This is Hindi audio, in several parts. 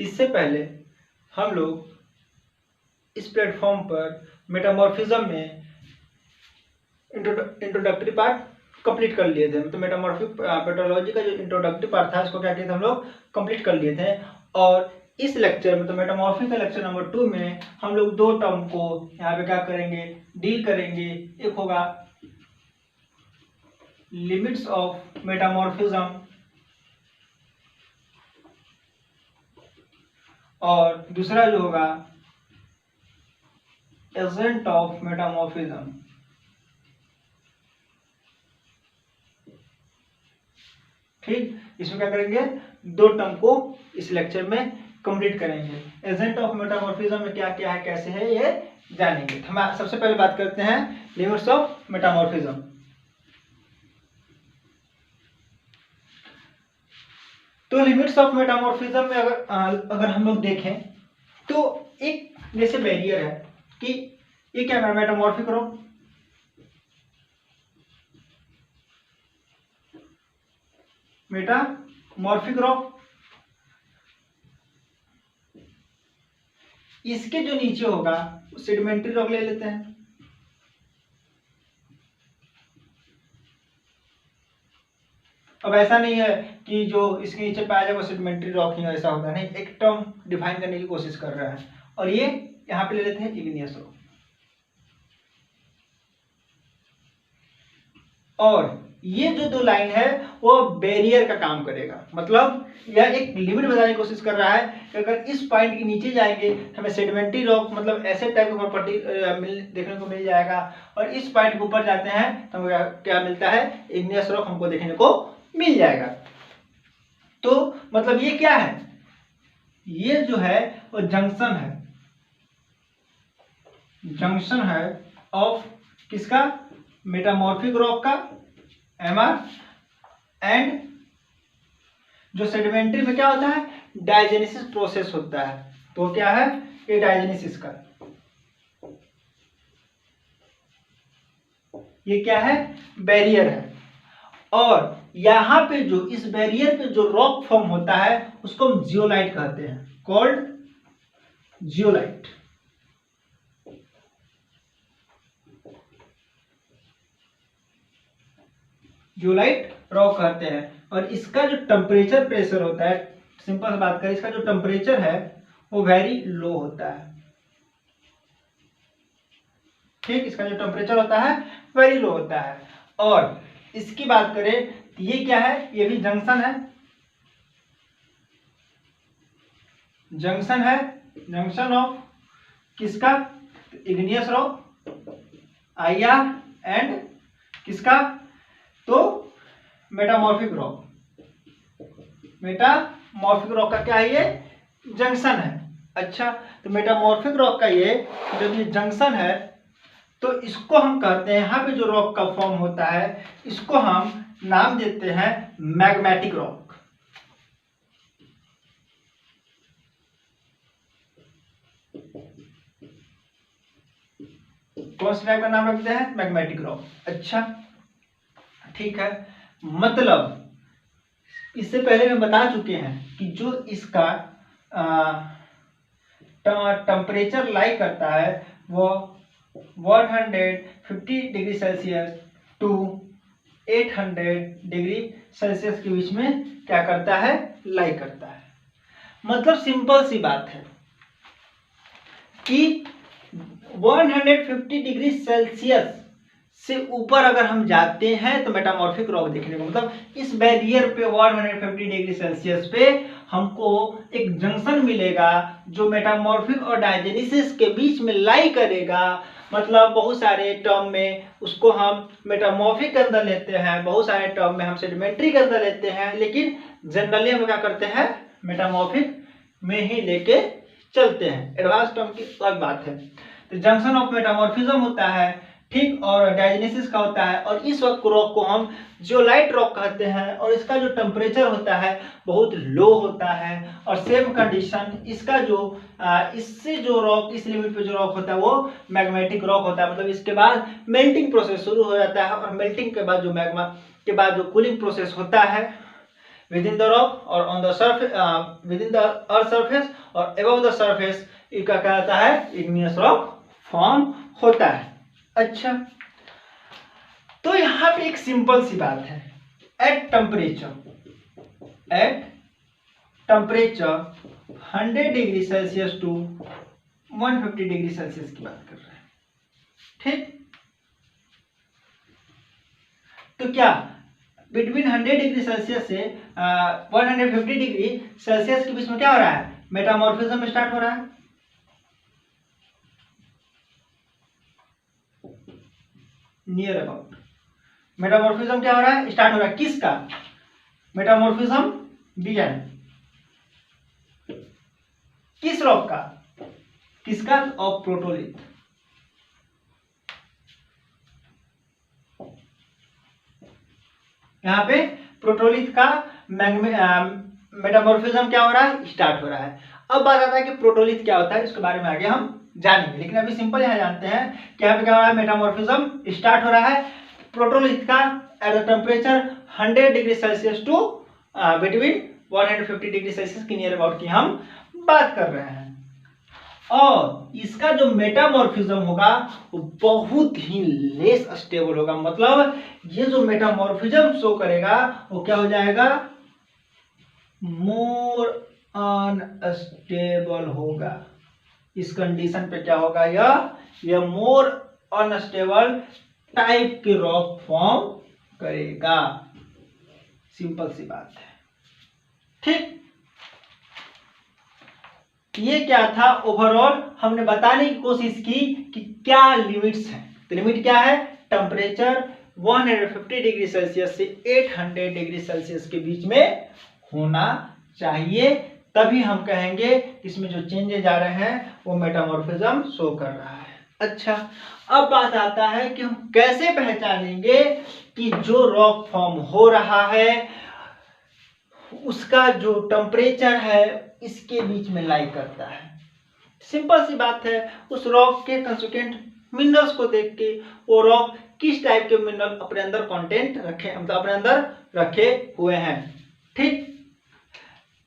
इससे पहले हम लोग इस प्लेटफॉर्म पर मेटामॉर्फिज्म में इंट्रोडक्टरी पार्ट कंप्लीट कर लिए थे। मतलब मेटामॉर्फिक पेट्रोलॉजी का जो इंट्रोडक्टरी पार्ट था उसको क्या किया था हम लोग कंप्लीट कर लिए थे। और इस लेक्चर में, तो मेटामॉर्फिक का लेक्चर नंबर 2 में हम लोग दो टर्म को यहाँ पे क्या करेंगे, डील करेंगे। एक होगा लिमिट्स ऑफ मेटामॉर्फिज्म और दूसरा जो होगा एजेंट ऑफ मेटामॉर्फिज्म। ठीक, इसमें क्या करेंगे, दो टर्म को इस लेक्चर में कंप्लीट करेंगे। एजेंट ऑफ मेटामॉर्फिज्म में क्या क्या है, कैसे है, ये जानेंगे। हम सबसे पहले बात करते हैं लिमिट्स ऑफ मेटामॉर्फिज्म। तो लिमिट्स ऑफ मेटामॉर्फिज्म में अगर हम लोग देखें तो एक जैसे बैरियर है कि ये क्या है, मेटामॉर्फिक रॉक, मेटामॉर्फिक रॉक, इसके जो नीचे होगा सेडिमेंट्री रॉक ले लेते हैं। अब ऐसा नहीं है कि जो इसके नीचे पाया जाए वो सेडिमेंट्री रॉक ही ऐसा होगा, नहीं, एक टर्म डिफाइन करने की कोशिश कर रहा है। और ये यहाँ पे ले लेते हैं इग्नियस रॉक। और ये जो दो लाइन है वो बैरियर का काम करेगा। मतलब यह एक लिमिट बताने की कोशिश कर रहा है कि अगर इस पॉइंट के नीचे जाएंगे हमें सेडिमेंट्री रॉक, मतलब ऐसे टाइप की प्रॉपर्टी देखने को मिल जाएगा। और इस पॉइंट के ऊपर जाते हैं तो हमें क्या मिलता है, इग्नियस रॉक हमको देखने को मिल जाएगा। तो मतलब ये क्या है, ये जो है वो जंक्शन है, जंक्शन है ऑफ किसका, मेटामॉर्फिक रॉक का एमआर, एंड जो सेडिमेंट्री में क्या होता है, डायजेनेसिस प्रोसेस होता है। तो क्या है ये डायजेनेसिस का, ये क्या है, बैरियर है। और यहां पे जो इस बैरियर पे जो रॉक फॉर्म होता है उसको हम जियोलाइट कहते हैं, कॉल्ड जियोलाइट। जियोलाइट रॉक कहते हैं। और इसका जो टेम्परेचर प्रेशर होता है, सिंपल बात करें, इसका जो टेम्परेचर है वो वेरी लो होता है। ठीक, इसका जो टेम्परेचर होता है वेरी लो होता है। और इसकी बात करें तो ये क्या है, ये भी जंक्शन है, जंक्शन है, जंक्शन ऑफ किसका, इग्नियस रॉक आईआर एंड किसका, तो मेटामॉर्फिक रॉक। मेटामॉर्फिक रॉक का क्या है, ये जंक्शन है। अच्छा, तो मेटामॉर्फिक रॉक का ये जब ये जंक्शन है तो इसको हम कहते हैं, यहाँ पे जो रॉक का फॉर्म होता है इसको हम नाम देते हैं मैग्मेटिक रॉक। कौन सी टाइप का नाम रखते हैं, मैग्मेटिक रॉक। अच्छा ठीक है, मतलब इससे पहले में बता चुके हैं कि जो इसका टेम्परेचर लाई करता है वो 150 degree Celsius to 800 degree Celsius के बीच में क्या करता है, लाई करता है। मतलब सिंपल सी बात है कि 150 डिग्री सेल्सियस से ऊपर अगर हम जाते हैं तो मेटामॉर्फिक रॉक देखने को, मतलब इस बैरियर पे 150 डिग्री सेल्सियस पे हमको एक जंक्शन मिलेगा जो मेटामॉर्फिक और डायजेनेसिस के बीच में लाई करेगा। मतलब बहुत सारे टर्म में उसको हम मेटामॉर्फिक के अंदर लेते हैं, बहुत सारे टर्म में हम सेडिमेंट्री के अंदर लेते हैं, लेकिन जनरली हम क्या करते हैं, मेटामॉर्फिक में ही लेके चलते हैं। एडवांस टर्म की अलग बात है। तो जंक्शन ऑफ मेटामॉर्फिज्म होता है, ठीक, और डायजेनेसिस का होता है। और इस वक्त रॉक को हम जियोलाइट रॉक कहते हैं और इसका जो टेम्परेचर होता है बहुत लो होता है। और सेम कंडीशन इसका जो इससे जो रॉक, इस लिमिट पे जो रॉक होता है वो मैग्मेटिक रॉक होता है। मतलब इसके बाद मेल्टिंग प्रोसेस शुरू हो जाता है और मेल्टिंग के बाद जो मैग्मा के बाद जो कूलिंग प्रोसेस होता है within the rock और on the surface within the earth surface और above the surface इसका क्या होता है, igneous rock फॉर्म होता है। अच्छा, तो यहाँ पे एक सिंपल सी बात है, at temperature 100 degree Celsius to 150 degree Celsius की बात कर रहे हैं, ठीक। तो क्या बिटवीन 100 डिग्री सेल्सियस से 150 डिग्री सेल्सियस के बीच में क्या हो रहा है, मेटामॉर्फिज्म स्टार्ट हो रहा है। नियर अबाउट मेटामॉर्फिज्म क्या हो रहा है, स्टार्ट हो रहा है। किसका मेटामॉर्फिज्म बिगन, किस रॉक का, किसका, ऑफ प्रोटोलिथ। यहाँ पे प्रोटोलिथ का मेटामॉर्फिज्म क्या हो रहा है, स्टार्ट हो रहा है। अब बात आता है कि प्रोटोलिथ क्या होता है, इसके बारे में आगे हम जानेंगे, लेकिन अभी सिंपल यहाँ जानते हैं कि यहाँ पे क्या हो रहा है, मेटामॉर्फिज्म स्टार्ट हो रहा है प्रोटोलिथ का at the temperature 100 degree Celsius to between 150 degree Celsius की नियर अबाउट की हम बात कर रहे हैं। और इसका जो मेटामॉर्फिज्म होगा वो बहुत ही लेस स्टेबल होगा, मतलब ये जो मेटामॉर्फिज्म शो करेगा वो क्या हो जाएगा, मोर अनस्टेबल होगा। इस कंडीशन पे क्या होगा, यह मोर अनस्टेबल टाइप के रॉक फॉर्म करेगा। सिंपल सी बात है, ठीक। ये क्या था, ओवरऑल हमने बताने की कोशिश की कि क्या लिमिट्स हैं। तो लिमिट क्या है, टेम्परेचर 150 डिग्री सेल्सियस से 800 डिग्री सेल्सियस के बीच में होना चाहिए, तभी हम कहेंगे इसमें जो चेंजेज आ रहे हैं वो मेटामॉर्फिज्म शो कर रहा है। अच्छा, अब बात आता है कि हम कैसे पहचानेंगे कि जो रॉक फॉर्म हो रहा है उसका जो टेम्परेचर है इसके बीच में लाई करता है। सिंपल सी बात है, उस रॉक के कंस्टिट्यूएंट मिनरल्स को देख के वो रॉक किस टाइप के मिनरल अपने अंदर कंटेंट रखे, मतलब अपने अंदर रखे हुए हैं, ठीक।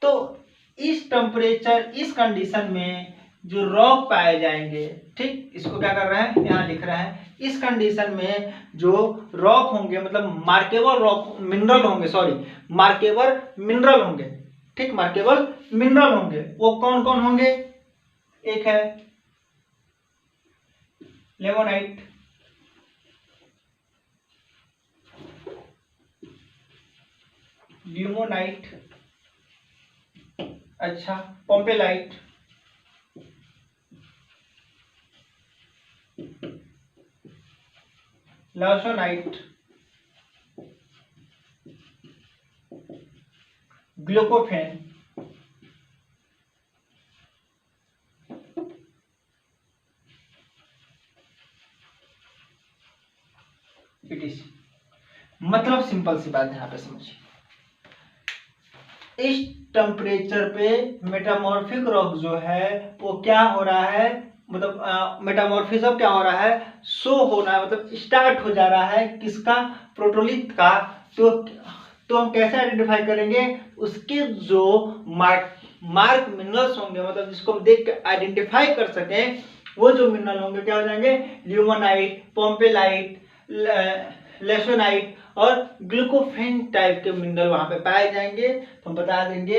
तो इस टेम्परेचर, इस कंडीशन में जो रॉक पाए जाएंगे, ठीक, इसको क्या कर रहे हैं, यहाँ लिख रहे हैं, इस कंडीशन में जो रॉक होंगे, मतलब मार्केबल रॉक मिनरल होंगे, सॉरी मार्केबल मिनरल होंगे, ठीक, मार्केबल मिनरल होंगे, वो कौन कौन होंगे, एक है लेमोनाइट, ल्यूमोनाइट, अच्छा, पोम्पेलाइट, लैसोनाइट, ग्लूकोफेन, पीटीसी। मतलब सिंपल सी बात है, यहाँ पे समझिए, इस टेम्परेचर पे मेटामॉर्फिक रॉक जो है वो क्या हो रहा है, मतलब मेटामॉर्फिज्म क्या हो रहा है, शो होना, मतलब स्टार्ट हो जा रहा है, किसका, प्रोटोलिथ का। तो हम कैसे आइडेंटिफाई करेंगे, उसके जो मार्क मिनरल्स होंगे, मतलब जिसको हम देख के आइडेंटिफाई कर सकें, वो जो मिनरल होंगे क्या हो जाएंगे, ल्यूमोनाइट, पोम्पेलाइट, लेसोनाइट और ग्लूकोफेन टाइप के मिनरल वहां पे पाए जाएंगे। तो हम बता देंगे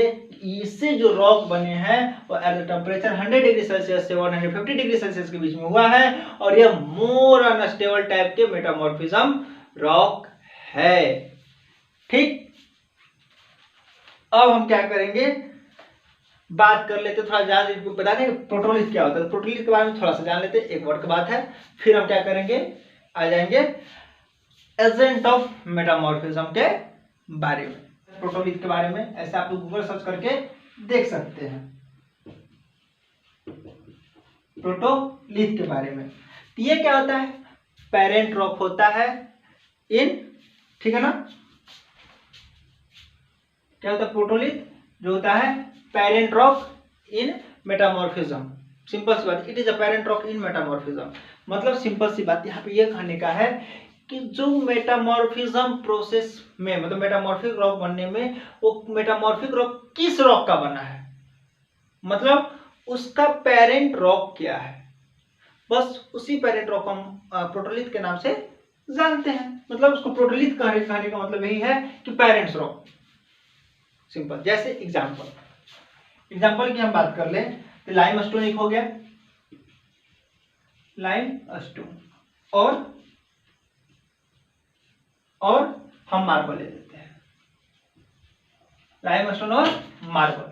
इससे जो रॉक बने हैं वो eight the temperature 100 degree Celsius से 150 डिग्री सेल्सियस के बीच में हुआ है, और यह मोर अनस्टेबल टाइप के मेटामॉर्फिज्म रॉक है, ठीक। अब हम क्या करेंगे, बात कर लेते, थोड़ा ज्यादा बता दें प्रोटोलिथ क्या होता है। प्रोटोलिथ के बारे में थोड़ा सा जान लेते, एक वर्ड की बात है, फिर हम क्या करेंगे, आ जाएंगे एजेंट ऑफ मेटामॉर्फिज्म के बारे में, प्रोटोलिथ के बारे में। ऐसे आप लोग गूगल सर्च करके देख सकते हैं प्रोटोलिथ के बारे में। तो ये क्या होता है, पेरेंट रॉक होता है इन, ठीक है ना, क्या होता है, प्रोटोलिथ जो होता है parent rock in metamorphism. Simple सी बात, it is a parent rock in metamorphism. मतलब सिंपल सी बात यहाँ पे ये कहने का है कि जो मेटामॉर्फिज्म प्रोसेस में मतलब मेटामॉर्फिक रॉक बनने में वो मेटामॉर्फिक रॉक किस रॉक का बना है, मतलब उसका पेरेंट रॉक क्या है। बस उसी पेरेंट रॉक को हम प्रोटोलिथ के नाम से जानते हैं। मतलब उसको प्रोटोलिथ कहने का मतलब यही है कि पेरेंट्स रॉक। सिंपल। जैसे एग्जाम्पल की हम बात कर लें तो लाइमस्टोन एक हो गया, लाइमस्टोन, और हम मार्बल ले लेते हैं, लाइमस्टोन और मार्बल।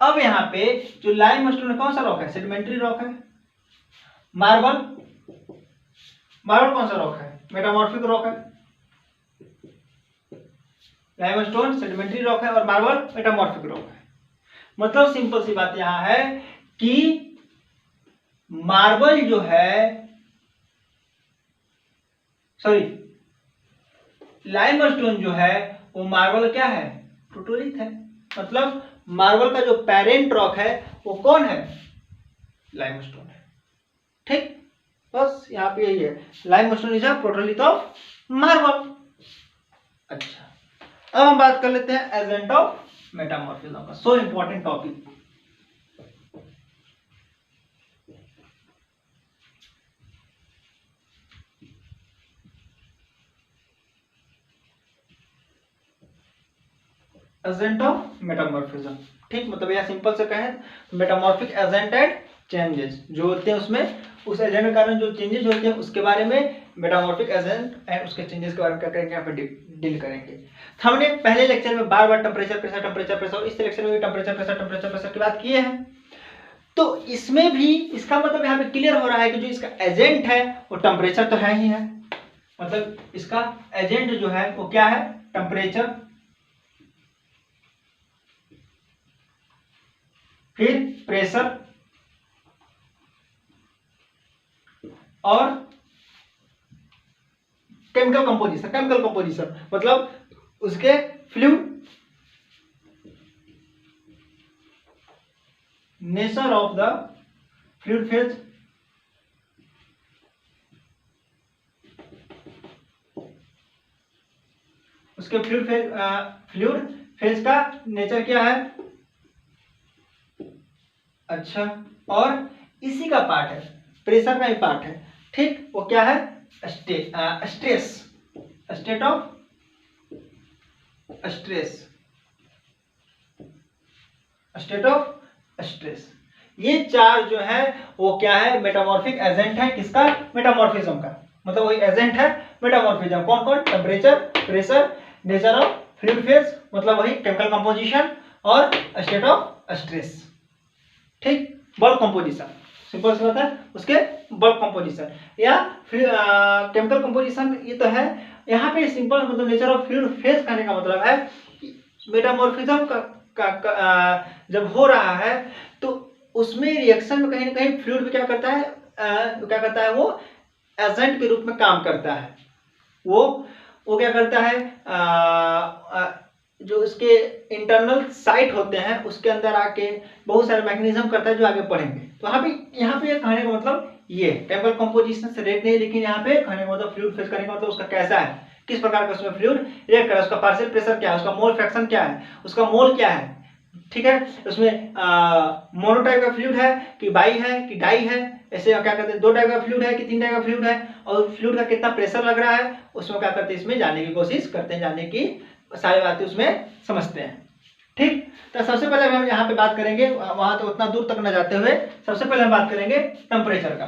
अब यहाँ पे जो लाइमस्टोन कौन सा रॉक है, सेडिमेंट्री रॉक है। मार्बल कौन सा रॉक है, मेटामॉर्फिक रॉक है। लाइमस्टोन सेडिमेंट्री रॉक है और मार्बल मेटामॉर्फिक रॉक है। मतलब सिंपल सी बात यहां है कि मार्बल जो है, सॉरी, लाइमस्टोन जो है वो मार्बल क्या है, प्रोटोलिथ है। मतलब मार्बल का जो पेरेंट रॉक है वो कौन है, लाइमस्टोन है। ठीक, बस यहाँ पे यही है, limestone is a protolith of marble. अच्छा, अब हम बात कर लेते हैं एजेंट ऑफ मेटामॉर्फिज्म का, so important topic. Agent of metamorphism, ठीक, मतलब यह सिंपल से कहें तो मेटामॉर्फिक एजेंट एंड चेंजेस जो होते हैं उसमें, उस एजेंट के कारण जो चेंजेस होते हैं उसके बारे में मेटामॉर्फिक एजेंट एंड उसके चेंजेस के बारे में क्या करेंगे, यहाँ पे डील करेंगे। हमने पहले लेक्चर में बार बार टेम्परेचर प्रेशर और इस लेक्चर में भी टेम्परेचर प्रेशर की बात किए हैं। तो इसमें भी इसका मतलब यहाँ पे क्लियर हो रहा है कि जो इसका एजेंट है वो टेम्परेचर तो है ही है, मतलब इसका एजेंट जो है वो क्या है, टेम्परेचर, फिर प्रेशर और केमिकल कंपोजिशन मतलब उसके fluid nature of the fluid phase, उसके फ्लूइड फेज का नेचर क्या है। अच्छा, और इसी का पार्ट है, प्रेशर का ही पार्ट है, ठीक, वो क्या है, stress, state of stress, state of stress. ये चार जो है वो क्या है, मेटामॉर्फिक एजेंट है किसका, मेटामॉर्फिज्म का। मतलब वही एजेंट है मेटामॉर्फिज्म, कौन कौन, temperature, pressure, nature of fluid phase मतलब वही केमिकल कंपोजिशन और स्टेट ऑफ स्ट्रेस। ठीक, बल्क कंपोजिशन, सिंपल सी बात है, उसके बल्क कंपोजिशन या फिर केमिकल कंपोजिशन ये तो है। यहाँ पे सिंपल मतलब नेचर ऑफ फ्लूइड फेज कहने का मतलब है मेटामॉर्फिज्म जब हो रहा है तो उसमें रिएक्शन में कहीं ना कहीं फ्लूइड क्या करता है, वो एजेंट के रूप में काम करता है। वो क्या करता है, जो उसके इंटरनल साइट होते हैं उसके अंदर आके बहुत सारे मैकेनिज्म करता है जो आगे पढ़ेंगे। तो यहाँ पे कहने का मतलब ये केमिकल कंपोजिशन से रिलेटेड नहीं, लेकिन यहाँ पे कहने का मतलब फ्लूइड फेज करने का मतलब उसका कैसा है, किस प्रकार का उसमें फ्लूइड रिएक्ट कर रहा है, उसका पार्शियल प्रेशर क्या है, उसका मोल फ्रैक्शन क्या है, उसका मोल क्या है। ठीक है, उसमें मोनो टाइप का फ्लूइड है कि बाई है कि डाई है, ऐसे क्या करते हैं, 2 टाइप का फ्लूइड है कि 3 टाइप का फ्लूइड है, और फ्लूइड का कितना प्रेशर लग रहा है उसमें क्या करते हैं, इसमें जानने की कोशिश करते हैं, जानने की सारी बातें उसमें समझते हैं। ठीक, तो सबसे पहले हम यहाँ पे बात करेंगे, वहां तो उतना दूर तक न जाते हुए सबसे पहले हम बात करेंगे टेम्परेचर का।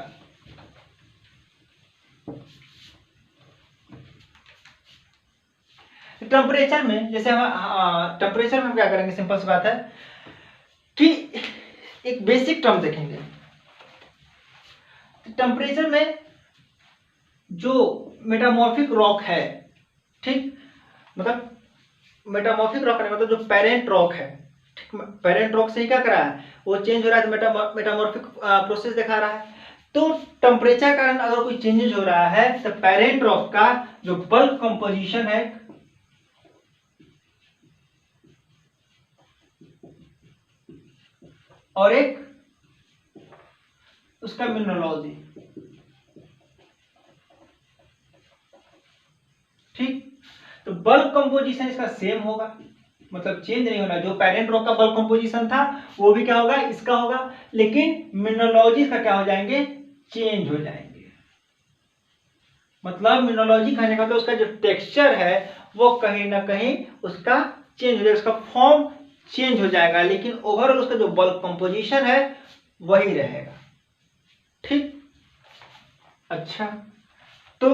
टेम्परेचर में जैसे हम टेम्परेचर में क्या करेंगे, सिंपल सी बात है कि एक बेसिक टर्म देखेंगे। टेम्परेचर में जो मेटामॉर्फिक रॉक है, ठीक, मतलब मेटामॉर्फिक रॉक है मतलब जो पेरेंट रॉक है, पेरेंट रॉक से ही क्या करा है, वो चेंज हो रहा है, तो मेटामॉर्फिक प्रोसेस दिखा रहा है। तो टेम्परेचर के कारण अगर कोई चेंजेस हो रहा है तो पेरेंट रॉक का जो बल्क कंपोजिशन है और एक उसका मिनरलोजी, ठीक, तो बल्क कंपोजिशन इसका सेम होगा, मतलब चेंज नहीं होना। जो पेरेंट रॉक का बल्क कंपोजिशन था वो भी क्या होगा, इसका होगा, लेकिन मिनरलोजी का क्या हो जाएंगे, चेंज हो जाएंगे। मतलब मिनरलोजी कहने का मतलब उसका जो टेक्सचर है वो कहीं ना कहीं उसका चेंज हो जाएगा, उसका फॉर्म चेंज हो जाएगा, लेकिन ओवरऑल उसका जो बल्क कंपोजिशन है वही रहेगा। ठीक, अच्छा, तो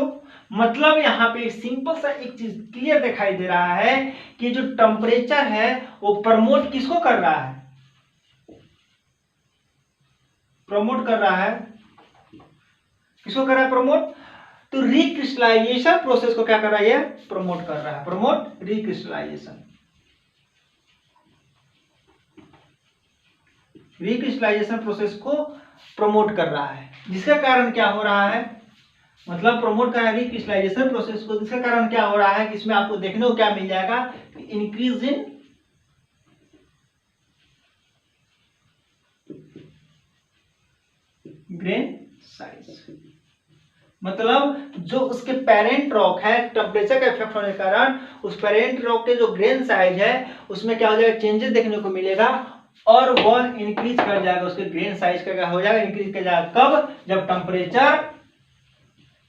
मतलब यहाँ पे सिंपल सा एक चीज क्लियर दिखाई दे रहा है कि जो टेम्परेचर है वो प्रमोट किसको कर रहा है, प्रमोट कर रहा है, किसको कर रहा है, प्रमोट, तो रिक्रिस्टलाइजेशन प्रोसेस को क्या कर रहा है, ये प्रमोट कर रहा है, प्रमोट रिक्रिस्टलाइजेशन, रिक्रिस्टलाइजेशन प्रोसेस को प्रमोट कर रहा है, जिसका कारण क्या हो रहा है, मतलब प्रमोट कर रहा है रिक्रिस्टलाइजेशन प्रोसेस को, जिसका कारण क्या हो रहा है कि इसमें आपको देखने को क्या मिल जाएगा, इंक्रीज इन ग्रेन साइज। मतलब जो उसके पेरेंट रॉक है, टेम्परेचर का इफेक्ट होने के कारण उस पेरेंट रॉक के जो ग्रेन साइज है उसमें क्या हो जाएगा, चेंजेस देखने को मिलेगा और वह इंक्रीज कर जाएगा, उसके ग्रेन साइज का क्या हो जाएगा, इंक्रीज कर जाएगा। कब, जब टेम्परेचर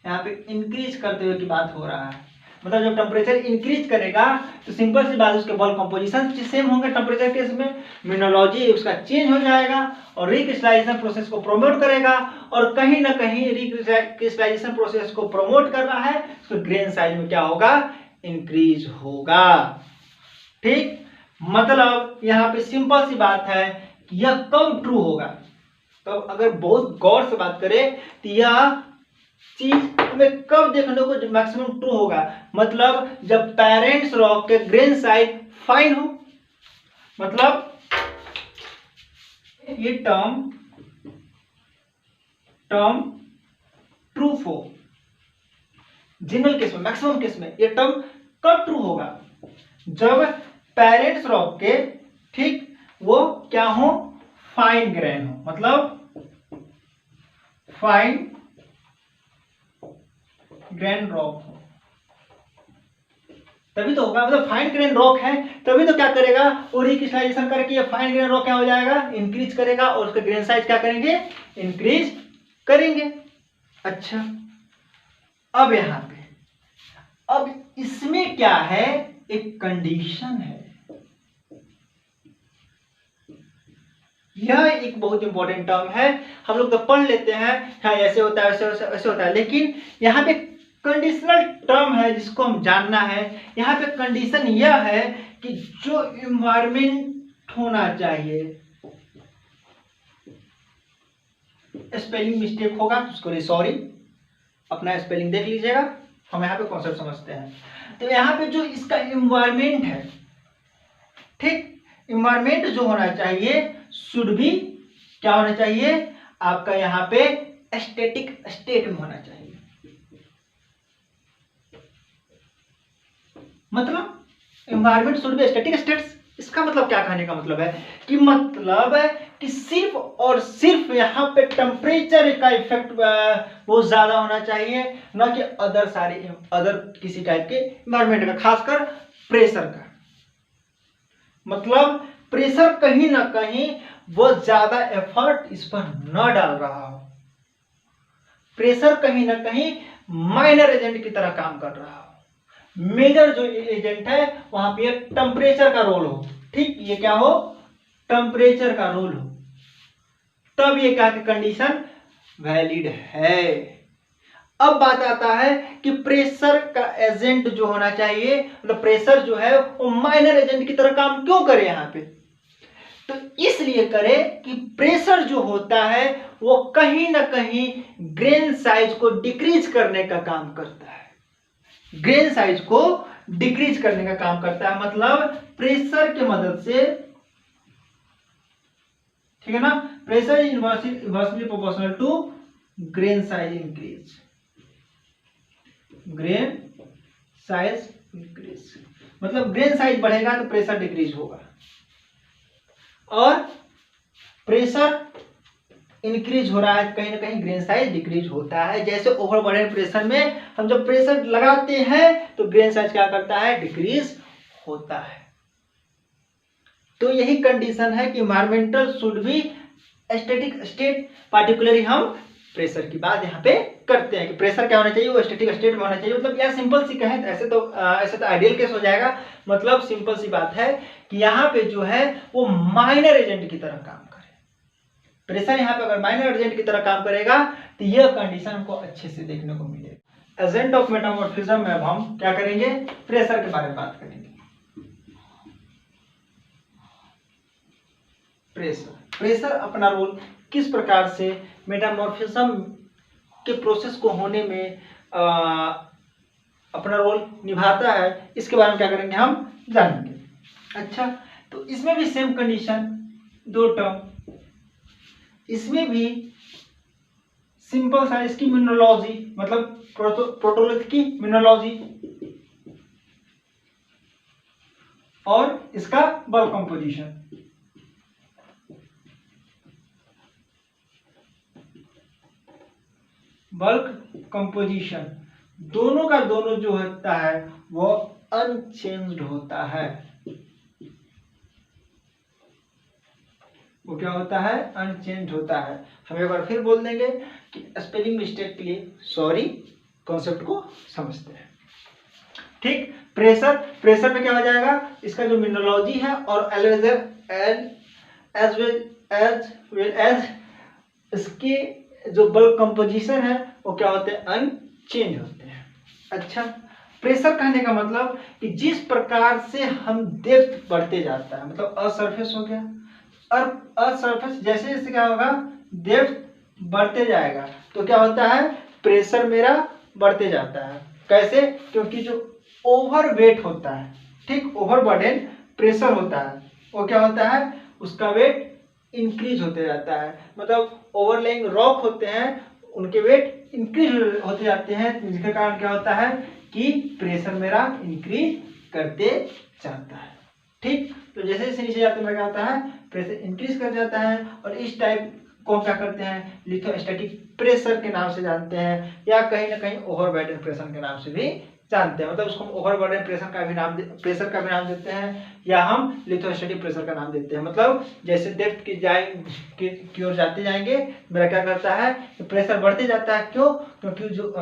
यहाँ पे इंक्रीज करते हुए की बात हो रहा है, मतलब जब टेम्परेचर इंक्रीज करेगा तो सिंपल सी बात, उसके बल्क कंपोजिशन सेम होंगे टेम्परेचर केस में, मिनरलोजी उसका चेंज हो जाएगा और रिक्रिस्टलाइजेशन प्रोसेस को प्रमोट करेगा, और कहीं ना कहीं रिक्रिस्टलाइजेशन प्रोसेस को प्रमोट कर रहा है, तो ग्रेन साइज में क्या होगा, इंक्रीज होगा। ठीक, मतलब यहाँ पे सिंपल सी बात है कि यह कब ट्रू होगा, तो अगर बहुत गौर से बात करें तो यह चीज हमें कब देखने को मैक्सिमम ट्रू होगा, मतलब जब पेरेंट्स रॉक के ग्रेन साइज फाइन हो, मतलब ये टर्म ट्रूथ हो, जनरल केस में, मैक्सिमम केस में ये टर्म कब ट्रू होगा, जब पेरेंट्स रॉक के, ठीक, वो क्या हो, फाइन ग्रेन हो, मतलब फाइन ग्रेन रॉक हो, तभी तो होगा, मतलब फाइन ग्रेन रॉक है तभी तो क्या करेगा, वो रिक्रिस्टलाइजेशन करके ये फाइन ग्रेन रॉक क्या हो जाएगा, इंक्रीज करेगा, और उसका ग्रेन साइज क्या करेंगे, इंक्रीज करेंगे। अच्छा, अब यहां पे, अब इसमें क्या है, एक कंडीशन है, यह एक बहुत इंपॉर्टेंट टर्म है, हम लोग तो पढ़ लेते हैं, हाँ ऐसे होता है वैसे वैसे होता है, लेकिन यहाँ पे कंडीशनल टर्म है जिसको हम जानना है। यहाँ पे कंडीशन यह है कि जो इन्वायरमेंट होना चाहिए, स्पेलिंग मिस्टेक होगा तो उसको सॉरी, अपना स्पेलिंग देख लीजिएगा, हम यहाँ पे कॉन्सेप्ट समझते हैं। तो यहाँ पे जो इसका इन्वायरमेंट है, ठीक, इन्वायरमेंट जो होना चाहिए शुड भी क्या होना चाहिए, आपका यहाँ पे स्टैटिक स्टेट में होना चाहिए, मतलब environment should be static states. इसका मतलब क्या कहने का मतलब है कि मतलब है कि सिर्फ और सिर्फ यहाँ पे टेम्परेचर का इफेक्ट बहुत ज्यादा होना चाहिए, ना कि अदर किसी टाइप के इन्वायरमेंट का, खासकर प्रेशर का। मतलब प्रेशर कहीं ना कहीं वो ज्यादा एफर्ट इस पर न डाल रहा हो, प्रेशर कहीं ना कहीं माइनर एजेंट की तरह काम कर रहा हो, मेजर जो एजेंट है वहां पे टेम्परेचर का रोल हो, ठीक, ये क्या हो, टेम्परेचर का रोल हो, तब ये क्या कंडीशन वैलिड है। अब बात आता है कि प्रेशर का एजेंट जो होना चाहिए, मतलब प्रेशर जो है वो माइनर एजेंट की तरह काम क्यों करे यहाँ पे, तो इसलिए करे कि प्रेशर जो होता है वो कहीं ना कहीं ग्रेन साइज को डिक्रीज करने का काम करता है, ग्रेन साइज को डिक्रीज करने का काम करता है, मतलब प्रेशर की मदद से, ठीक है ना, pressure is inversely proportional to grain size increase, grain size increase, मतलब ग्रेन साइज बढ़ेगा तो प्रेशर डिक्रीज होगा, और प्रेशर इंक्रीज हो रहा है, कहीं ना कहीं ग्रेन साइज डिक्रीज होता है। जैसे ओवरबर्डन प्रेशर में हम जब प्रेशर लगाते हैं तो ग्रेन साइज क्या करता है, डिक्रीज होता है। तो यही कंडीशन है कि environmental should be static state, particularly हम प्रेशर की बात यहाँ पे करते हैं कि प्रेशर क्या होना चाहिए, वो स्टैटिक स्टेट में होना चाहिए। मतलब यार सिंपल सी कहें तो ऐसे तो आइडियल केस हो जाएगा। मतलब सिंपल सी बात है कि यहाँ पे जो है वो माइनर एजेंट की तरह काम करे। प्रेशर यहाँ पे अगर माइनर एजेंट की तरह काम करेगा तो यह कंडीशन हमको अच्छे से देखने को मिलेगा। एजेंट ऑफ मेटामॉर्फिज्म में अब हम क्या करेंगे, प्रेशर के बारे में बात करेंगे। प्रेशर अपना रोल किस प्रकार से मेटामॉर्फिज्म के प्रोसेस को होने में अपना रोल निभाता है, इसके बारे में क्या करेंगे, हम जानेंगे। अच्छा, तो इसमें भी सेम कंडीशन, दो टर्म, इसमें भी सिंपल सा इसकी मिनरोलॉजी, मतलब प्रोटोलिथ की मिनरोलॉजी और इसका बल्क कंपोजिशन। बल्क कंपोजिशन दोनों का दोनों जो होता है वो अनचेंज्ड होता है। वो क्या होता है, अनचेंज होता है। हम एक बार फिर बोल देंगे कि स्पेलिंग मिस्टेक के लिए सॉरी, कॉन्सेप्ट को समझते हैं। ठीक, प्रेशर में क्या हो जाएगा, इसका जो मिनरोलॉजी है और एज वेल एज इसके जो बल्क कंपोजिशन है वो क्या होते हैं, अनचेंज होते हैं। अच्छा, प्रेशर कहने का मतलब कि जिस प्रकार से हम डेप्थ बढ़ते जाता है, मतलब अर्थ सरफेस हो गया, अर्थ सरफेस जैसे जैसे क्या होगा, डेप्थ बढ़ते जाएगा तो क्या होता है, प्रेशर मेरा बढ़ते जाता है। कैसे, क्योंकि जो ओवर वेट होता है, ठीक, ओवरबर्डन प्रेशर होता है, वो क्या होता है, उसका वेट इंक्रीज होते जाता है। मतलब ओवरलेइंग रॉक होते हैं, उनके वेट इंक्रीज होते जाते हैं, जिसके कारण क्या होता है कि प्रेशर मेरा इंक्रीज करते जाता है। ठीक, तो जैसे जैसे नीचे जाते हैं क्या होता है, प्रेशर इंक्रीज कर जाता है। और इस टाइप को क्या करते हैं, लिथोस्टैटिक प्रेशर के नाम से जानते हैं, या कहीं ना कहीं ओवरबर्डन प्रेशर के नाम से भी जानते हैं। मतलब उसको ओवरबर्डन प्रेशर का भी नाम देते हैं, या हम लिथोस्टैटिक प्रेशर का नाम देते हैं। मतलब जैसे डेप्थ की ओर जाते जाएंगे, मेरा क्या करता है, प्रेशर बढ़ते जाता है। क्यों, क्योंकि जो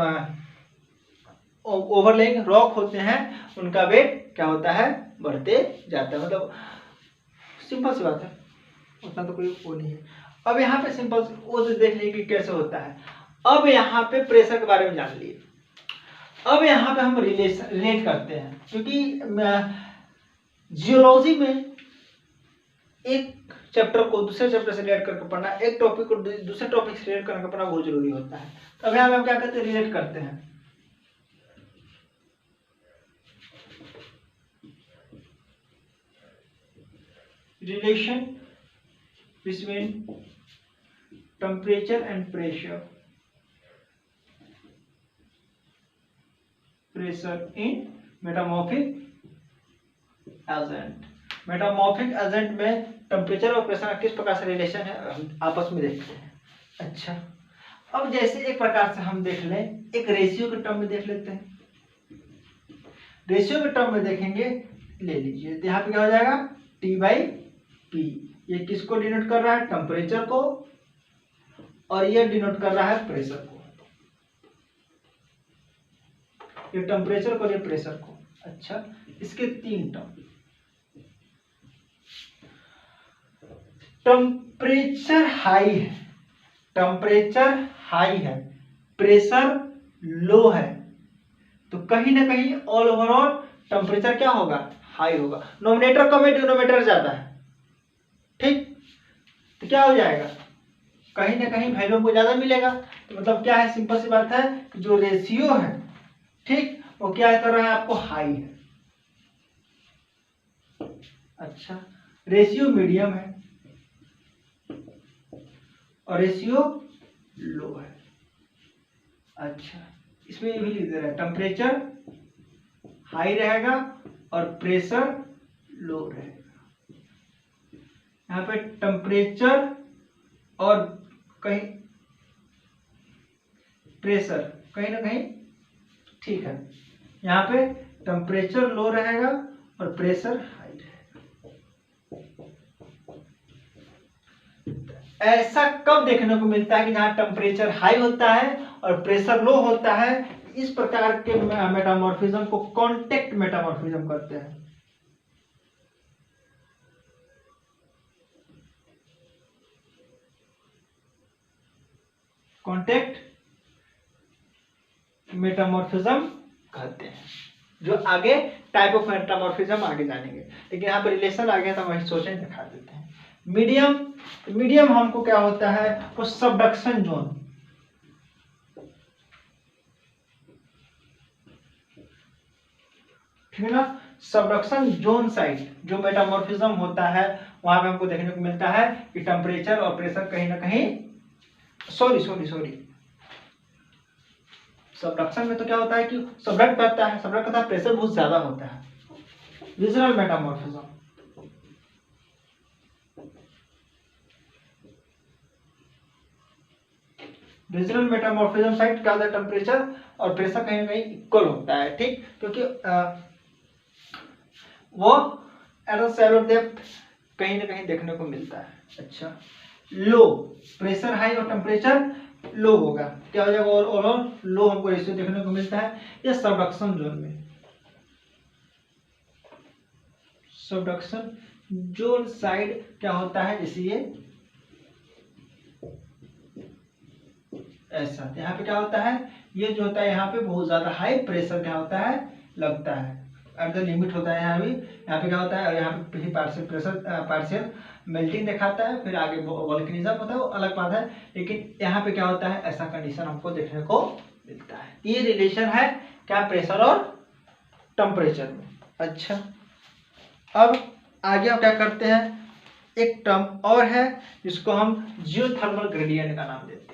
ओवरलेइंग रॉक होते हैं उनका वेट क्या होता है, बढ़ते जाता है। मतलब सिंपल सी बात है, उतना तो कोई वो नहीं है। अब यहाँ पे सिंपल वो देख लीजिए कि कैसे होता है। अब यहाँ पे प्रेशर के बारे में जान लिए। अब यहाँ पे हम रिलेट करते हैं, क्योंकि जियोलॉजी में एक चैप्टर को दूसरे चैप्टर से रिलेट करके पढ़ना, एक टॉपिक को दूसरे टॉपिक से रिलेट करके पढ़ना बहुत जरूरी होता है। तो अब यहाँ पे हम क्या करते हैं, रिलेट करते हैं। Relation between temperature and pressure in metamorphic agent. Metamorphic agent में टेम्परेचर और प्रेशर का किस प्रकार से रिलेशन है, हम आपस में देखते हैं। अच्छा, अब जैसे एक प्रकार से हम देख लें, एक रेशियो के टर्म में देख लेते हैं। रेशियो के टर्म में देखेंगे, ले लीजिए, तो यहाँ पे क्या हो जाएगा, T/P। ये किसको डिनोट कर रहा है, टेम्परेचर को, और ये डिनोट कर रहा है प्रेशर को। ये टेम्परेचर को, ये प्रेशर को। अच्छा, इसके तीन टर्म, टेम्परेचर हाई है, टेम्परेचर हाई है, प्रेशर लो है, तो कहीं ना कहीं ऑल ओवरऑल टेम्परेचर क्या होगा, हाई होगा। नोमिनेटर कम है, डिनोमिनेटर ज्यादा है, ठीक, तो क्या हो जाएगा, कहीं ना कहीं वैल्यू को ज्यादा मिलेगा। तो मतलब क्या है, सिंपल सी बात है कि जो रेशियो है, ठीक, वो क्या कर रहा है, आपको हाई है। अच्छा, रेशियो मीडियम है और रेशियो लो है। अच्छा, इसमें भी लिख दे रहा है, टेम्परेचर हाई रहेगा और प्रेशर लो रहेगा। यहाँ पे टेम्परेचर और कहीं प्रेशर कहीं ना कहीं ठीक है, यहाँ पे टेम्परेचर लो रहेगा और प्रेशर हाई रहेगा। ऐसा कब देखने को मिलता है कि जहां टेम्परेचर हाई होता है और प्रेशर लो होता है, इस प्रकार के मेटामॉर्फिज्म को कॉन्टेक्ट मेटामॉर्फिज्म कहते हैं। कॉन्टेक्ट मेटामॉर्फिज्म कहते हैं, जो आगे टाइप ऑफ मेटामॉर्फिज्म आगे जानेंगे, लेकिन यहाँ पे रिलेशन आ गया तो वही सोचें दिखा देते हैं। मीडियम, मीडियम हमको क्या होता है, वो सबडक्शन जोन, ठीक है ना, सबडक्शन जोन साइड जो मेटामॉर्फिज्म होता है वहां पे हमको देखने को मिलता है कि टेम्परेचर और प्रेशर कहीं ना कहीं, सॉरी सबडक्शन में तो क्या होता है कि सबडक्ट करता है, सबडक्ट करता है, प्रेशर बहुत ज्यादा होता है। Regional metamorphism, regional metamorphism side क्या होता है, टेम्परेचर और प्रेशर कहीं ना कहीं इक्वल होता है, ठीक, क्योंकि वो एट अ शैलो डेप्थ कहीं ना कहीं देखने को मिलता है। अच्छा, लो, प्रेशर हाई और टेम्परेचर लो होगा, क्या हो जाएगा, और लो हमको रेशियो देखने को मिलता है ये सबडक्शन जोन में। सबडक्शन जोन साइड क्या होता है, इसलिए ऐसा, यहाँ पे क्या होता है, ये जो होता है यहाँ पे बहुत ज्यादा हाई प्रेशर क्या होता है, लगता है, एट द लिमिट होता है यहाँ भी। यहाँ पे क्या होता है, यहाँ पे पार्शियल प्रेशर, पार्शियल मेल्टिंग दिखाता है, फिर आगे वोल्केनिज्म होता है, वो अलग बात है, लेकिन यहाँ पे क्या होता है, ऐसा कंडीशन हमको देखने को मिलता है। ये रिलेशन है क्या, प्रेशर और टेम्परेचर में। अच्छा, अब आगे हम क्या करते हैं, एक टर्म और है जिसको हम जियोथर्मल ग्रेडियंट का नाम देते हैं।